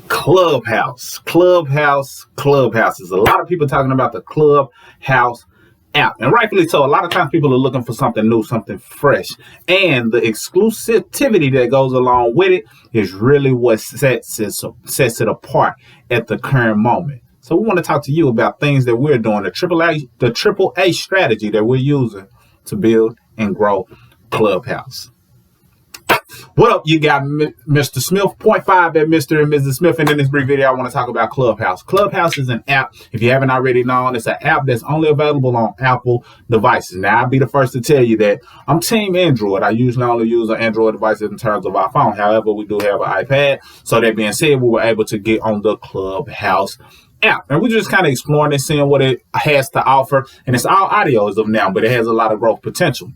Clubhouse. There's a lot of people talking about the Clubhouse app, and rightfully so. A lot of times people are looking for something new, something fresh, and the exclusivity that goes along with it is really what sets it apart at the current moment. So we want to talk to you about things that we're doing, the AAA strategy that we're using to build and grow Clubhouse. What up, you got Mr. Smith, 0.5 at Mr. and Mrs. Smith, and in this brief video, I want to talk about Clubhouse. Clubhouse is an app, if you haven't already known, it's an app that's only available on Apple devices. Now, I'll be the first to tell you that I'm team Android. I usually only use an Android device in terms of our phone. However, we do have an iPad. So that being said, we were able to get on the Clubhouse app, and we're just kind of exploring it, seeing what it has to offer, and it's all audio as of now, but it has a lot of growth potential.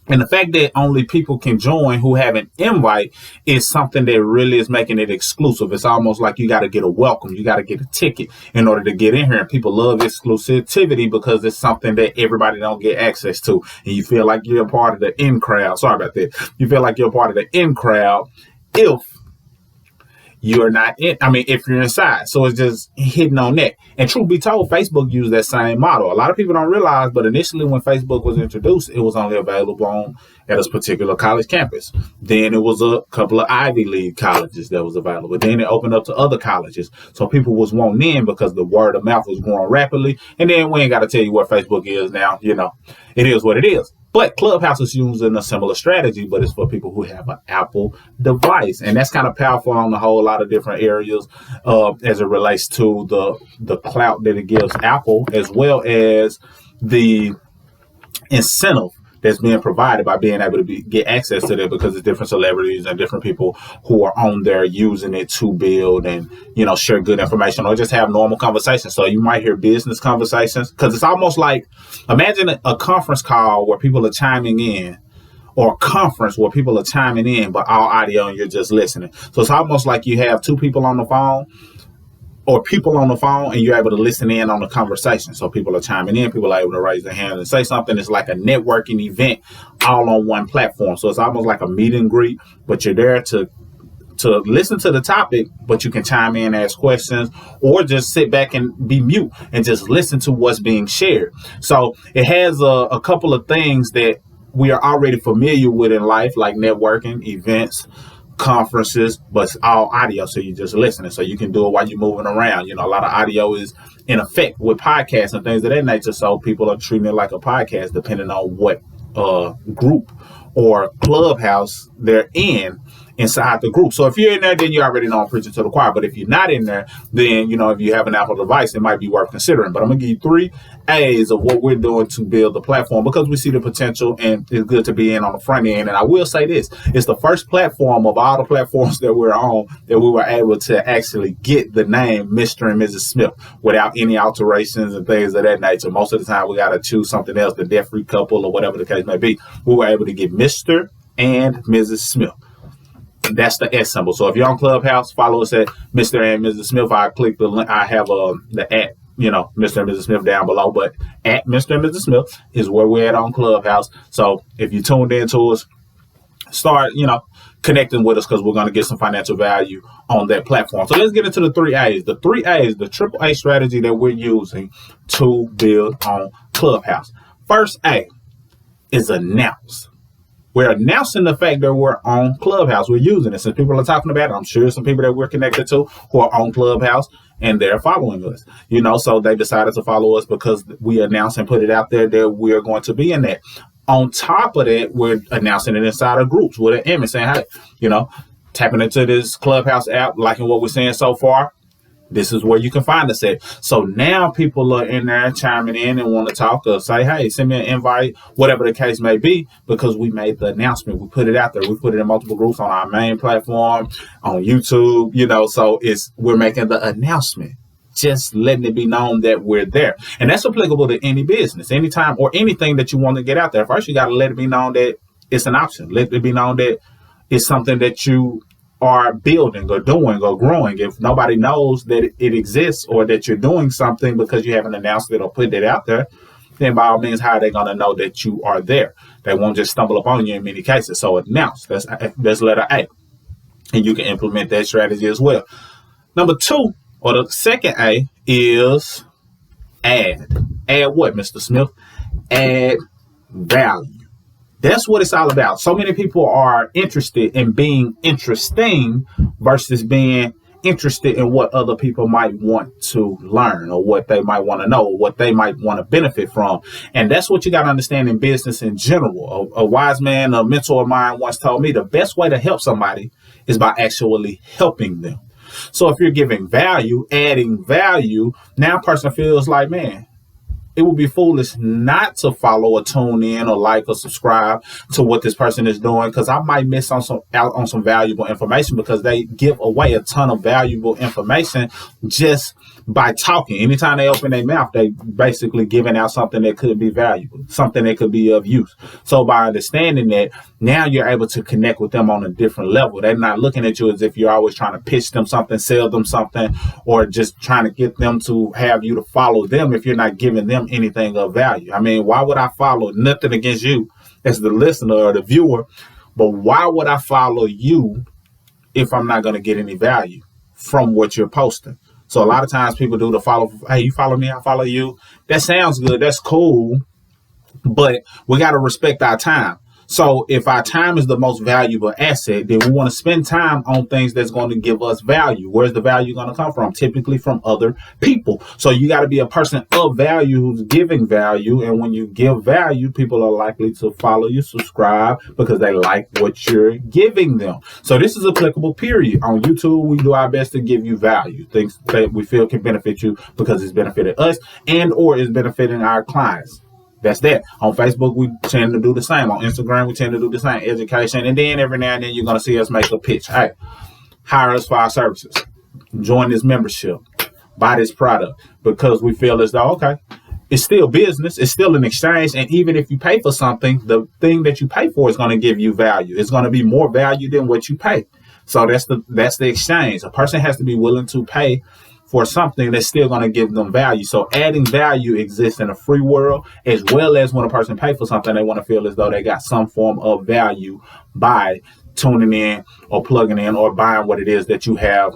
And the fact that only people can join who have an invite is something that really is making it exclusive. It's almost like you got to get a welcome. You got to get a ticket in order to get in here. And people love exclusivity because it's something that everybody don't get access to. And you feel like you're a part of the in crowd. Sorry about that. You feel like you're a part of the in crowd if you're not in, if you're inside. So it's just hitting on that. And truth be told, Facebook used that same model. A lot of people don't realize, but initially when Facebook was introduced, it was only available at a particular college campus. Then it was a couple of Ivy League colleges that was available. Then it opened up to other colleges. So people was wanting in because the word of mouth was growing rapidly. And then we ain't got to tell you what Facebook is now. It is what it is. But Clubhouse is using a similar strategy, but it's for people who have an Apple device. And that's kind of powerful on a whole lot of different areas as it relates to the clout that it gives Apple, as well as the incentive that's being provided by being able to get access to it, because it's different celebrities and different people who are on there using it to build and, share good information or just have normal conversations. So you might hear business conversations, because it's almost like, imagine a conference call where people are chiming in, or a conference where people are chiming in, but all audio and you're just listening. So it's almost like you have two people on the phone, or people on the phone, and you're able to listen in on the conversation. So people are chiming in, people are able to raise their hand and say something. It's like a networking event all on one platform. So it's almost like a meet and greet, but you're there to listen to the topic, but you can chime in, ask questions, or just sit back and be mute and just listen to what's being shared. So it has a couple of things that we are already familiar with in life, like networking, events, conferences, but it's all audio, so you're just listening, so you can do it while you're moving around. A lot of audio is in effect with podcasts and things of that nature, so people are treating it like a podcast depending on what group or clubhouse they're inside the group. So if you're in there, then you already know I'm preaching to the choir. But if you're not in there, then, if you have an Apple device, it might be worth considering. But I'm going to give you 3 A's of what we're doing to build the platform, because we see the potential and it's good to be in on the front end. And I will say this, it's the first platform of all the platforms that we're on that we were able to actually get the name Mr. and Mrs. Smith without any alterations and things of that nature. Most of the time we got to choose something else, the debt-free couple or whatever the case may be. We were able to get Mr. and Mrs. Smith. That's the S symbol. So if you're on Clubhouse, follow us at Mr. and Mrs. Smith. I click the link. I have the at, Mr. and Mrs. Smith down below, but at Mr. and Mrs. Smith is where we're at on Clubhouse. So if you tuned into us, start, connecting with us, because we're going to get some financial value on that platform. So let's get into the 3 A's. The 3 A's, the AAA strategy that we're using to build on Clubhouse. First A is announce. We're announcing the fact that we're on Clubhouse. We're using it. Since people are talking about it, I'm sure some people that we're connected to who are on Clubhouse and they're following us. So they decided to follow us because we announced and put it out there that we are going to be in that. On top of that, we're announcing it inside of groups with an image saying, hey, tapping into this Clubhouse app, liking what we're saying so far. This is where you can find us at. So now people are in there chiming in and want to talk or say, hey, send me an invite, whatever the case may be, because we made the announcement. We put it out there. We put it in multiple groups on our main platform, on YouTube, so we're making the announcement, just letting it be known that we're there. And that's applicable to any business, anytime, or anything that you want to get out there. First, you got to let it be known that it's an option. Let it be known that it's something that you are building or doing or growing. If nobody knows that it exists or that you're doing something because you haven't announced it or put it out there, then by all means, how are they going to know that you are there? They won't just stumble upon you in many cases. So announce. That's letter A. and you can implement that strategy as well. Number two, or the second A, is add. Add what, Mr. Smith? Add value. That's what it's all about. So many people are interested in being interesting versus being interested in what other people might want to learn, or what they might want to know, or what they might want to benefit from. And that's what you got to understand in business in general. A wise man, a mentor of mine once told me the best way to help somebody is by actually helping them. So if you're giving value, adding value, now a person feels like, man, it would be foolish not to follow or tune in or like or subscribe to what this person is doing, because I might miss out on some valuable information, because they give away a ton of valuable information just by talking. Anytime they open their mouth, they basically giving out something that could be valuable, something that could be of use. So by understanding that, now you're able to connect with them on a different level. They're not looking at you as if you're always trying to pitch them something, sell them something, or just trying to get them to have you to follow them if you're not giving them anything of value. I mean, why would I follow? Nothing against you as the listener or the viewer, but why would I follow you if I'm not going to get any value from what you're posting? So a lot of times people do the follow. Hey, you follow me, I follow you. That sounds good. That's cool. But we got to respect our time. So if our time is the most valuable asset, then we want to spend time on things that's going to give us value. Where's the value going to come from? Typically from other people. So you got to be a person of value who's giving value. And when you give value, people are likely to follow you, subscribe, because they like what you're giving them. So this is applicable, period. On YouTube, we do our best to give you value, things that we feel can benefit you because it's benefited us and or is benefiting our clients. That's that. On Facebook, we tend to do the same. On Instagram, we tend to do the same. Education. And then every now and then, you're going to see us make a pitch. Hey, hire us for our services. Join this membership. Buy this product. Because we feel as though, okay, it's still business. It's still an exchange. And even if you pay for something, the thing that you pay for is going to give you value. It's going to be more value than what you pay. So that's the exchange. A person has to be willing to pay for something that's still going to give them value. So adding value exists in a free world, as well as when a person pays for something, they want to feel as though they got some form of value by tuning in or plugging in or buying what it is that you have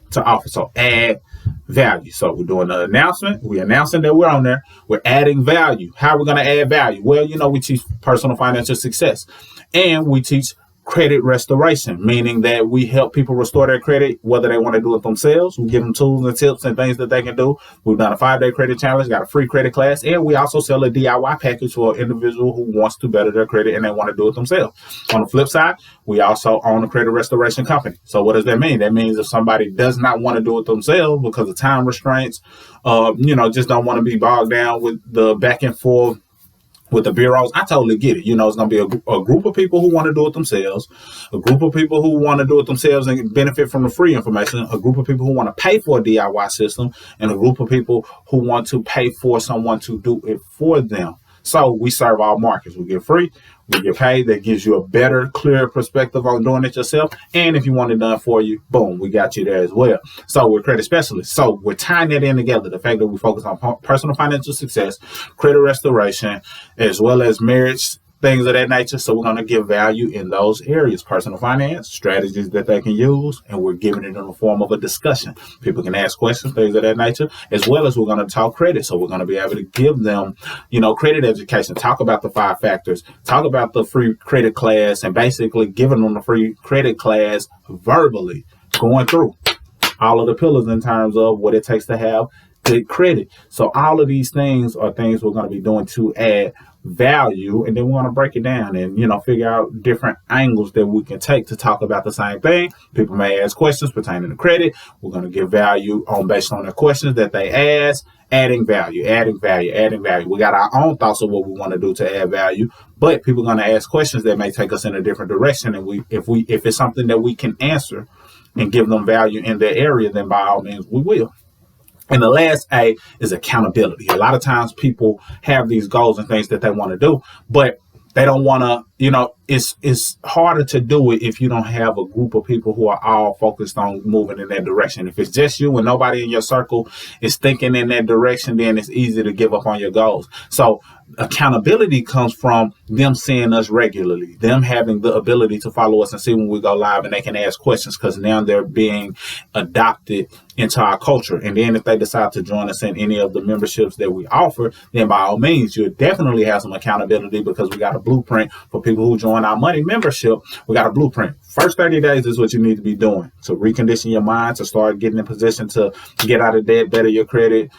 to offer. So add value. So we're doing an announcement. We're announcing that we're on there. We're adding value. How are we going to add value? Well, we teach personal financial success, and we teach credit restoration, meaning that we help people restore their credit, whether they want to do it themselves. We give them tools and tips and things that they can do. We've done a 5-day credit challenge, got a free credit class, and we also sell a DIY package for an individual who wants to better their credit and they want to do it themselves. On the flip side, we also own a credit restoration company. So what does that mean? That means if somebody does not want to do it themselves because of time restraints, just don't want to be bogged down with the back and forth with the bureaus, I totally get it. It's going to be a group of people who want to do it themselves, a group of people who want to do it themselves and benefit from the free information, a group of people who want to pay for a DIY system, and a group of people who want to pay for someone to do it for them. So we serve all markets. We get free, we get paid. That gives you a better, clearer perspective on doing it yourself. And if you want it done for you, boom, we got you there as well. So we're credit specialists. So we're tying that in together. The fact that we focus on personal financial success, credit restoration, as well as marriage, things of that nature. So we're going to give value in those areas: personal finance, strategies that they can use, and we're giving it in the form of a discussion. People can ask questions, things of that nature, as well as we're going to talk credit. So we're going to be able to give them, credit education, talk about the 5 factors, talk about the free credit class, and basically giving them the free credit class verbally, going through all of the pillars in terms of what it takes to have good credit. So all of these things are things we're going to be doing to add value, and then we want to break it down and figure out different angles that we can take to talk about the same thing. People may ask questions pertaining to credit. We're going to give value based on the questions that they ask. Adding value. We got our own thoughts of what we want to do to add value, but people are going to ask questions that may take us in a different direction, and if it's something that we can answer and give them value in their area, then by all means we will. And the last A is accountability. A lot of times people have these goals and things that they want to do, but they don't want to, it's harder to do it if you don't have a group of people who are all focused on moving in that direction. If it's just you and nobody in your circle is thinking in that direction, then it's easy to give up on your goals. So accountability comes from them seeing us regularly, them having the ability to follow us and see when we go live, and they can ask questions because now they're being adopted into our culture. And then if they decide to join us in any of the memberships that we offer, then by all means, you'll definitely have some accountability, because we got a blueprint for people who join our money membership. We got a blueprint. First 30 days is what you need to be doing to recondition your mind, to start getting in position to get out of debt, better your credit,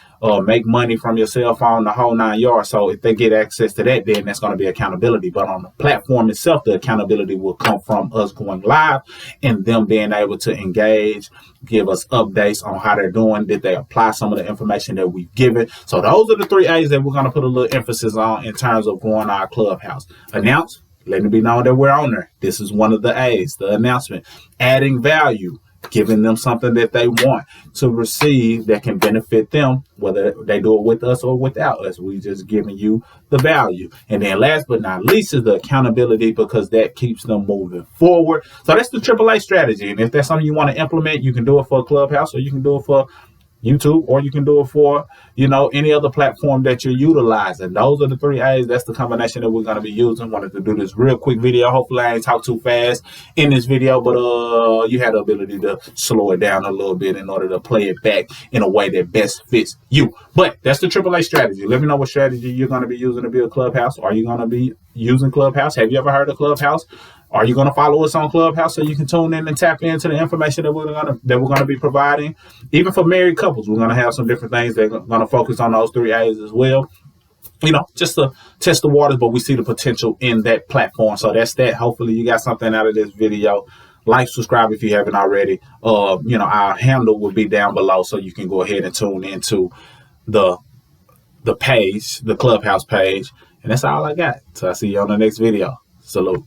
make money from your cell phone, the whole 9 yards. So if they get access to that, then that's going to be accountability. But on the platform itself, the accountability will come from us going live and them being able to engage, give us updates on how they're doing. Did they apply some of the information that we've given? So those are the 3 A's that we're going to put a little emphasis on in terms of growing our Clubhouse. Announce, letting it be known that we're on there. This is one of the A's, the announcement. Adding value, giving them something that they want to receive that can benefit them, whether they do it with us or without us. We just giving you the value. And then last but not least is the accountability, because that keeps them moving forward. So that's the AAA strategy. And if that's something you want to implement, you can do it for Clubhouse, or you can do it for YouTube, or you can do it for, any other platform that you're utilizing. Those are the 3 A's. That's the combination that we're going to be using. Wanted to do this real quick video. Hopefully I ain't talk too fast in this video, but you had the ability to slow it down a little bit in order to play it back in a way that best fits you. But that's the AAA strategy. Let me know what strategy you're going to be using to build Clubhouse. Are you going to be using Clubhouse? Have you ever heard of Clubhouse? Are you going to follow us on Clubhouse so you can tune in and tap into the information that we're going to be providing? Even for married couples, we're going to have some different things that are going to focus on those 3 A's as well. Just to test the waters, but we see the potential in that platform. So that's that. Hopefully you got something out of this video. Like, subscribe if you haven't already. Our handle will be down below, so you can go ahead and tune into the page, the Clubhouse page. And that's all I got. So I'll see you on the next video. Salute.